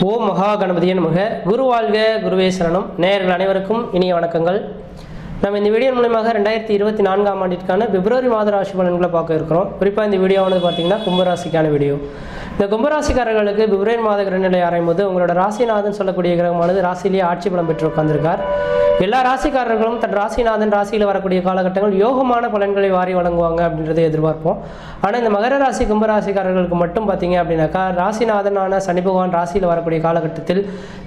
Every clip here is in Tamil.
ஓம் மகா கணபதியே நமக. குரு வாழ்க, குருவே சரணம். நேயர்கள் அனைவருக்கும் இனிய வணக்கங்கள். நம்ம இந்த வீடியோ மூலமாக 2024ஆம் ஆண்டிற்கான பிப்ரவரி மாத ராசி பலன்களை பார்க்க இருக்கிறோம். குறிப்பாக இந்த வீடியோவானது பார்த்தீங்கன்னா கும்பராசிக்கான வீடியோ. இந்த கும்பராசிக்காரர்களுக்கு பிப்ரவரி மாத கிரகநிலை ஆராயும் போது உங்களோட ராசிநாதன் சொல்லக்கூடிய கிரகமானது ராசியிலேயே ஆட்சி பலம் பெற்று உட்கார்ந்திருக்கார். எல்லா ராசிக்காரர்களும் தன் ராசிநாதன் ராசியில் வரக்கூடிய காலகட்டங்கள் யோகமான பலன்களை வாரி வழங்குவாங்க அப்படின்றத எதிர்பார்ப்போம். ஆனால் இந்த மகர ராசி கும்பராசிக்காரர்களுக்கு மட்டும் பார்த்தீங்க அப்படின்னாக்கா ராசிநாதனான சனி பகவான் ராசியில் வரக்கூடிய காலகட்டத்தில்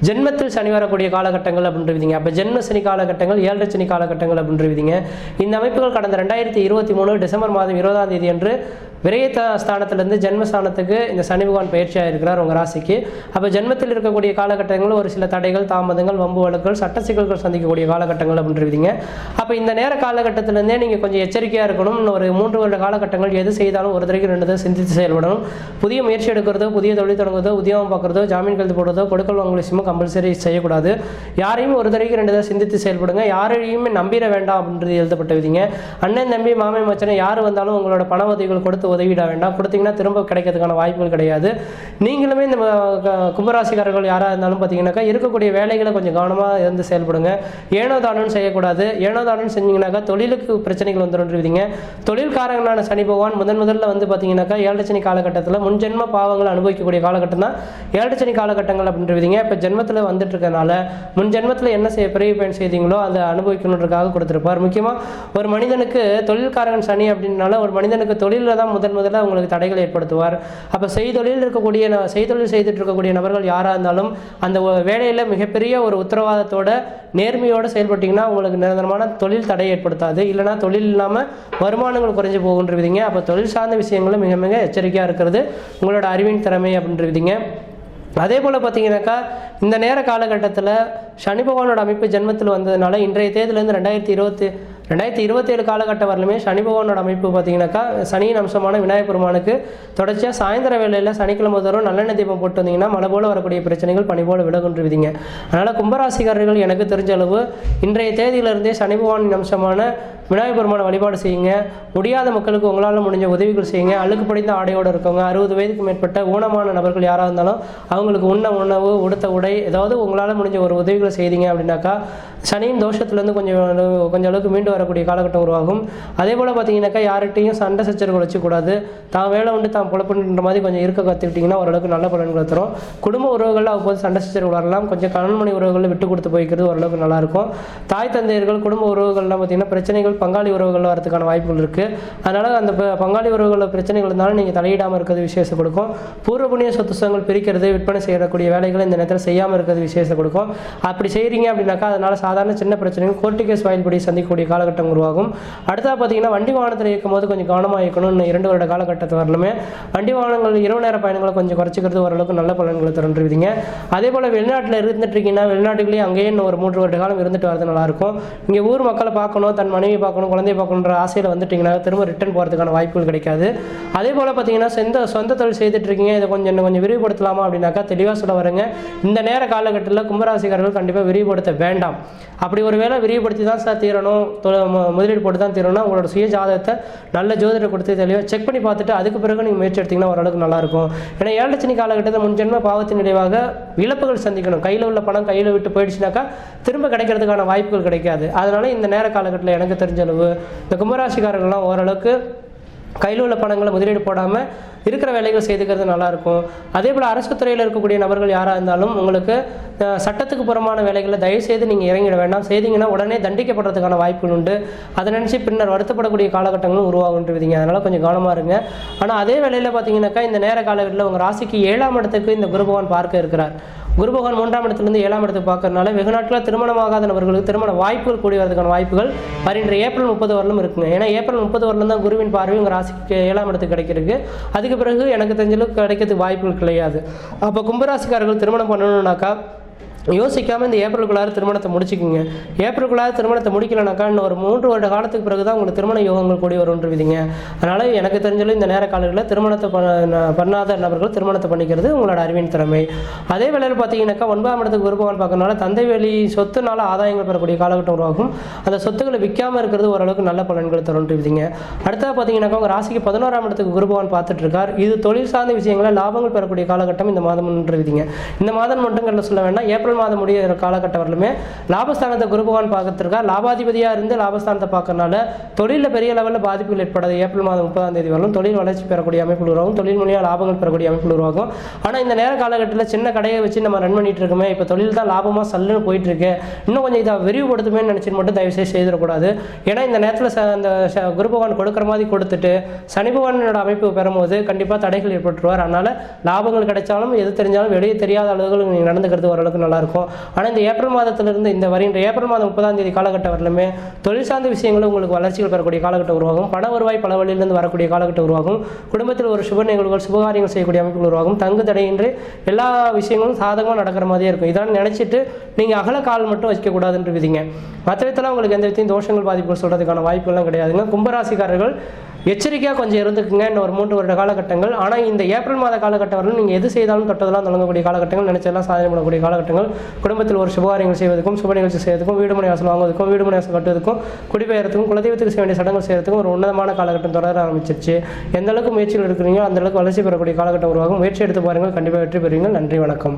ஜென்மத்தில் சனி வரக்கூடிய காலகட்டங்கள் அப்படின்றீங்க. அப்போ ஜென்ம சனி காலகட்டங்கள், 7 சனி காலகட்டங்கள் அப்படின்றீங்க. இந்த அமைப்புகள் கடந்த 2023 டிசம்பர் மாதம் 20ஆம் தேதி அன்று விரைய ஸ்தானத்திலிருந்து ஜென்மஸ்தானத்துக்கு இந்த சனி பகவான் பயிற்சியாக இருக்கிறார் உங்கள் ராசிக்கு. அப்போ ஜென்மத்தில் இருக்கக்கூடிய காலகட்டங்கள் ஒரு சில தடைகள், தாமதங்கள், வம்பு வழக்குகள், சட்ட சிக்கல்கள் சந்திக்கக்கூடிய காலகட்டங்கள் அப்படின்றீங்க. அப்போ இந்த நேர காலகட்டத்திலேருந்தே நீங்கள் கொஞ்சம் எச்சரிக்கையாக இருக்கணும். ஒரு 3 வருட காலகட்டங்கள் எது செய்தாலும் ஒரு தடவைக்கு 2 தடவை சிந்தித்து செயல்படணும். புதிய முயற்சி எடுக்கிறதோ, புதிய தொழில் தொடங்குறதோ, உத்தியோகம் பார்க்குறதோ, ஜாமீன் கழுத்து போடுறதோ, கொடுக்கல் வாங்கல் விஷயமும் கம்பல்சரி செய்யக்கூடாது. யாரையும் ஒரு தடவைக்கு 2 தடவை சிந்தித்து செயல்படுங்க. யாரையுமே நம்பிட வேண்டாம் அப்படின்றது எழுதப்பட்ட விதிங்க. அண்ணன் தம்பி மாமை மச்சனை யார் வந்தாலும் உங்களோட பண உதவிகள் கொடுத்து உதவிட வேண்டாம். கொடுத்தீங்கன்னா திரும்ப கிடைக்கிறதுக்கான வாய்ப்புகள் கிடையாது. நீங்களுமே இந்த கும்பராசிக்காரர்கள் யாராக இருந்தாலும் பார்த்தீங்கன்னாக்கா இருக்கக்கூடிய வேலைகளை கொஞ்சம் கவனமாக இருந்து செயல்படுங்க. ஏனோ தானோன்னு செய்யக்கூடாது. ஏனோ தானோன்னு செஞ்சீங்கன்னாக்கா தொழிலுக்கு பிரச்சனைகள் வந்துருவீங்க. தொழில்காரங்களான சனி பகவான் முதல்ல வந்து பார்த்தீங்கன்னாக்கா 7 சனி காலகட்டத்தில் முன்ஜென்ம பாவங்களை அனுபவிக்கக்கூடிய காலகட்டம் தான் 7 சனி காலகட்டங்கள் அப்படின்றீங்க. இப்போ ஜென்மத்தில் வந்துட்டு இருக்கனால முன் ஜென்மத்தில் என்ன பிறவி பயன் செய்தீங்களோ அதை அனுபவிக்கணுன்றதுக்காக கொடுத்துருப்பார். முக்கியமாக ஒரு மனிதனுக்கு தொழில்காரகன் சனி அப்படின்னால ஒரு மனிதனுக்கு தொழிலில் தான் முதல்ல உங்களுக்கு தடைகள் ஏற்படுத்துவார். அப்போ செய்தொழில் செய்துட்டு இருக்கக்கூடிய நபர்கள் யாராக இருந்தாலும் அந்த வேலையில் மிகப்பெரிய ஒரு உத்தரவாதத்தோட நேர்மையோடு செயல்பட்டீங்கன்னா உங்களுக்கு நிரந்தரமான தொழில் தடை ஏற்படுத்தாது. இல்லைனா தொழில் இல்லாமல் வருமானங்கள் குறைஞ்சு போகுன்றவிதிங்க. அப்போ தொழில் சார்ந்த விஷயங்களும் மிக மிக எச்சரிக்கையாக இருக்கிறது உங்களோட அறிவின் திறமை அப்படின்றவிதிங்க. அதே போல் பார்த்தீங்கன்னாக்கா இந்த நேர காலகட்டத்தில் சனி பகவானோட அமைப்பு ஜென்மத்தில் வந்ததுனால இன்றைய தேதியிலேருந்து 2027 காலகட்டம் வரலுமே சனி பகவானோட அமைப்பு பார்த்தீங்கன்னாக்கா சனியின் அம்சமான விநாயகப் பெருமானுக்கு தொடர்ச்சியாக சாயந்தர வேளையில் சனிக்கிழமை தோறும் நல்லெண்ணெய் தீபம் போட்டு வந்தீங்கன்னா மழை போல் வரக்கூடிய பிரச்சனைகள் பனி போல் விலகுன்றுவிதிங்க. அதனால் கும்பராசிக்காரர்கள் எனக்கு தெரிஞ்ச அளவு இன்றைய தேதியிலிருந்தே சனி பகவானின் அம்சமான விநாயகப் பெருமானை வழிபாடு செய்யுங்க. முடியாத மக்களுக்கு உங்களால் முடிஞ்ச உதவிகள் செய்யுங்க. அழுக்கு படிந்த ஆடையோடு இருக்கவங்க, 60 வயதுக்கு மேற்பட்ட ஊனமான நபர்கள் யாராக இருந்தாலும் அவங்களுக்கு உணவு, உடுத்த உடை, ஏதாவது உங்களால் முடிஞ்ச ஒரு உதவிகளை செய்தீங்க அப்படின்னாக்கா சனியின் தோஷத்துலேருந்து கொஞ்சம் அளவுக்கு மீண்டு வரக்கூடிய காலகட்டம் உருவாகும். அதே போல் பார்த்தீங்கன்னாக்கா யார்கிட்டையும் சண்டை சச்சரவுகள் வச்சுக்கூடாது. தான் வேலை உண்டு தான் பொழப்புன்ற மாதிரி கொஞ்சம் இருக்க கற்றுக்கிட்டிங்கன்னா ஓரளவுக்கு நல்ல பலன்களை தரும். குடும்ப உறவுகளில் அவ்வப்போது சண்டை சச்சரவு வரலாம். கொஞ்சம் கணவன்மணி உறவுகளில் விட்டு கொடுத்து போய்க்கிறது ஓரளவுக்கு நல்லாயிருக்கும். தாய் தந்தையர்கள் குடும்ப உறவுகள்லாம் பார்த்தீங்கன்னா பிரச்சனைகள் பங்காளி உறவுகளில் வரதுக்கான வாய்ப்புகள் இருக்குது. அதனால் அந்த பங்காளி உறவுகளில் பிரச்சனைகள் இருந்தாலும் நீங்கள் தலையிடாமல் இருக்கிறது விசேஷம் கொடுக்கும். பூர்வ புண்ணிய சொத்து சுகங்கள் பிரிக்கிறது, விற்பனை செய்யக்கூடிய வேலைகளை இந்த நேரத்தில் செய்யாமல் இருக்கிறது விசேஷம் கொடுக்கும். அப்படி செய்கிறீங்க அப்படின்னாக்கா அதனால் சாதாரண சின்ன பிரச்சனைகள் கோர்ட்டு கேஸ் ஃபைல் படி சந்திக்கக்கூடிய காலகட்டம் உருவாகும். அடுத்தா பார்த்தீங்கன்னா வண்டி வாகனத்தில் இருக்கும் போது கொஞ்சம் கவனமாக இருக்கணும். 2 வருட காலகட்டத்தை வரலுமே வண்டி வாகனங்கள் இரவு நேர பயணங்களை கொஞ்சம் குறைச்சிக்கிறது ஓரளவுக்கு நல்ல பலன்களை தருவீங்க. அதே போல் வெளிநாட்டில் இருந்துட்டு இருக்கீங்கன்னா வெளிநாட்டுக்குள்ளேயே அங்கேயே ஒரு 3 வருட காலம் இருந்துட்டு வரது நல்லாயிருக்கும். இங்கே ஊர் மக்களை பார்க்கணும், தன் மனைவி பார்க்கணும், குழந்தைய பார்க்கணுன்ற ஆசையில் வந்துட்டிங்கன்னா திரும்ப ரிட்டர்ன் போகிறதுக்கான வாய்ப்புகள் கிடைக்காது. அதே போல் பார்த்தீங்கன்னா சொந்த தொழில் செய்துட்டு இருக்கீங்க, இதை கொஞ்சம் விரிவுபடுத்தலாமா அப்படின்னாக்கா தெளிவாக சொல்ல வருங்க. இந்த நேர காலகட்டத்தில் கும்பராசிக்காரர்கள் கண்டிப்பாக விரிவுபடுத்த வேண்டாம். அப்படி ஒரு வேளை விரிவுபடுத்தி தான் சார் தீரணும், முதலீடு போட்டு தான் தீரணும், உங்களோட சுய ஜாதகத்தை நல்ல ஜோதிடர் கொடுத்து தெளிவாக செக் பண்ணி பார்த்துட்டு அதுக்கு பிறகு நீங்கள் முயற்சி எடுத்திங்கன்னா ஓரளவுக்கு நல்லாயிருக்கும். ஏன்னா 7 சனி காலகட்டத்தில் முன்ஜென்ம பாவத்தின் விளைவாக இழப்புகள் சந்திக்கணும். கையில் உள்ள பணம் கையில் விட்டு போயிடுச்சுனாக்கா திரும்ப கிடைக்கிறதுக்கான வாய்ப்புகள் கிடைக்காது. அதனால இந்த நேர காலகட்டத்தில் எனக்கு தெரிஞ்ச அளவு இந்த கும்பராசிக்காரர்கள்லாம் ஓரளவுக்கு கையில் உள்ள பணங்களை முதலீடு போடாமல் இருக்கிற வேலைகள் செய்துக்கிறது நல்லாயிருக்கும். அதே போல் அரசு துறையில் இருக்கக்கூடிய நபர்கள் யாராக இருந்தாலும் உங்களுக்கு சட்டத்துக்கு புறமான வேலைகளை தயவுசெய்து நீங்கள் இறங்கிட வேண்டாம். செய்தீங்கன்னா உடனே தண்டிக்கப்படுறதுக்கான வாய்ப்புகள் உண்டு. அதை நினச்சி பின்னர் வருத்தப்படக்கூடிய காலகட்டங்களும் உருவாகுன்றீங்க. அதனால் கொஞ்சம் கவனமாக இருங்க. ஆனால் அதே வேளையில் பார்த்தீங்கன்னாக்கா இந்த நேர காலகட்டத்தில் உங்கள் ராசிக்கு 7ஆம் இடத்துக்கு இந்த குரு பகவான் பார்க்க இருக்கிறார். குரு பகவான் 3ஆம் இடத்துலேருந்து 7ஆம் இடத்துக்கு பார்க்கறதுனால வெகு நாட்களில் திருமணமாகாத நபர்களுக்கு திருமண வாய்ப்புகள் கூடி வரதுக்கான வாய்ப்புகள் வருகின்ற ஏப்ரல் 30 வரலும் இருக்குங்க. ஏன்னா ஏப்ரல் 30 வரலும் தான் குருவின் பார்வை உங்கள் ராசிக்கு 7ஆம் இடத்துக்கு கிடைக்கிறதுக்கு. அதுக்கு பிறகு எனக்கு தெரிஞ்சளவுக்கு கிடைக்கிறதுக்கு வாய்ப்புகள் கிடையாது. அப்போ கும்பராசிக்காரர்கள் திருமணம் பண்ணணுன்னாக்கா யோசிக்காமல் இந்த ஏப்ரலுக்குள்ளார திருமணத்தை முடிச்சுக்குங்க. ஏப்ரலுக்குள்ளார திருமணத்தை முடிக்கலனாக்கா இன்னும் ஒரு 3 வருட காலத்துக்கு பிறகு தான் உங்களுக்கு திருமண யோகங்கள் கூடி வரும்ன்றீங்க. அதனால் எனக்கு தெரிஞ்சாலும் இந்த நேர காலங்களில் திருமணத்தை பண்ணாத நபர்கள் திருமணத்தை பண்ணிக்கிறது உங்களோட அறிவின் திறமை. அதே வேளையில் பார்த்தீங்கன்னாக்கா 9ஆம் இடத்துக்கு குரு பகவான் பார்க்கறதுனால தந்தை வழி சொத்துனால ஆதாயங்கள் பெறக்கூடிய காலகட்டம் உருவாகும். அந்த சொத்துக்களை விற்காமல் இருக்கிறது ஓரளவுக்கு நல்ல பலன்கள் தரும்ன்றீங்க. அடுத்தது பார்த்தீங்கன்னாக்கா உங்கள் ராசிக்கு 11ஆம் இடத்துக்கு குரு பகவான் பார்த்துட்டு இருக்கார். இது தொழில் சார்ந்த விஷயங்களை லாபங்கள் பெறக்கூடிய காலகட்டம் இந்த மாதம்ன்றீங்க. இந்த மாதம் மட்டும் சொல்ல வேண்டாம், ஏப்ரல் மாதம் முடிய காலகட்டம் வரலுமே லாபஸ்தானத்தை குரு பகவான் பார்க்கறதுக்காக லாபாதிபதியாக இருந்து லாபஸ்தானத்தை பார்க்கறதுனால தொழிலில் பெரிய லெவலில் பாதிப்புகள் ஏற்படாது. ஏப்ரல் மாதம் 30ஆம் தேதி வரலும் தொழில் வளர்ச்சி பெறக்கூடிய அமைப்புகள் உருவாகும். தொழில் மூலியம் லாபங்கள் பெறக்கூடிய அமைப்புகள் உருவாகும். ஆனால் இந்த நேர காலகட்டத்தில் சின்ன கடையை வச்சு நம்ம ரன் பண்ணிட்டு இருக்கோமே, இப்போ தொழில் தான் லாபமாக சல்லுன்னு போயிட்டு இருக்கு, இன்னும் கொஞ்சம் இதை விரிவுபடுத்துமே நினைச்சிட்டு மட்டும் தயவுசெய்து செய்திடக்கூடாது. ஏன்னா இந்த நேரத்தில் அந்த குரு பகவான் கொடுக்குற மாதிரி கொடுத்துட்டு சனி பகவானோட அமைப்பு பெறும்போது கண்டிப்பாக தடைகள் ஏற்பட்டுருவார். அதனால லாபங்கள் கிடைச்சாலும் எது தெரிஞ்சாலும் வெளியே தெரியாத அளவுகள் நீங்கள் நடந்துக்கிறது ஓரளவுக்கு நல்லா இருக்கும். ஆனால் இந்த ஏப்ரல் மாதத்திலிருந்து இந்த வருகின்ற ஏப்ரல் மாதம் 30ஆம் தேதி காலகட்டம் வரலுமே தொழில் சார்ந்த விஷயங்களும் உங்களுக்கு வளர்ச்சிகள் பெறக்கூடிய காலகட்டம் உருவாகும். பண வருவாய் பல வழியிலிருந்து வரக்கூடிய காலகட்டம் உருவாகும். குடும்பத்தில் ஒரு சுப நிகழ்வுகள் சுபகாரியங்கள் செய்யக்கூடிய அமைப்புகள் உருவாகும். தங்கு தடையின்றி எல்லா விஷயங்களும் சாதகமாக நடக்கிற மாதிரியே இருக்கும். இதான் நினைச்சிட்டு நீங்கள் அகல கால் மட்டும் வைக்கக்கூடாதுன்ற விதிங்க. மற்ற விதத்தில் உங்களுக்கு எந்த விதத்தையும் தோஷங்கள் பாதிப்புகள் சொல்கிறதுக்கான வாய்ப்புகள்லாம் கிடையாதுங்க. கும்பராசிக்காரர்கள் எச்சரிக்கையாக கொஞ்சம் இருந்துக்குங்க இன்னும் ஒரு 3 வருட காலகட்டங்கள். ஆனால் இந்த ஏப்ரல் மாத காலகட்டம் வரலும் நீங்கள் எது செய்தாலும் தொட்டதெல்லாம் தொடங்கக்கூடிய காலகட்டங்கள், நினைச்சதெல்லாம் சாதனை பண்ணக்கூடிய காலகட்டங்கள். குடும்பத்தில் ஒரு சுபகாரியங்கள் செய்வதற்கும் சுப நிகழ்ச்சி செய்வதற்கும் வீடு மனை வாசல் வாங்குவதற்கும் வீடு மனை வாசல் கட்டுவதற்கும் குடிபெயர்த்துக்கும் குலதெய்வத்துக்கு செய்ய வேண்டிய சடங்குகள் செய்வதற்கும் ஒரு உன்னதமான காலகட்டம் தொடர ஆரம்பிச்சிருச்சு. எந்த அளவுக்கு முயற்சிகள் இருக்கிறீங்களோ அந்த அளவுக்கு வளர்ச்சி பெறக்கூடிய காலகட்டம் உருவாகும். முயற்சி எடுத்து பாருங்கள், கண்டிப்பாக வெற்றி பெறுவீங்க. நன்றி, வணக்கம்.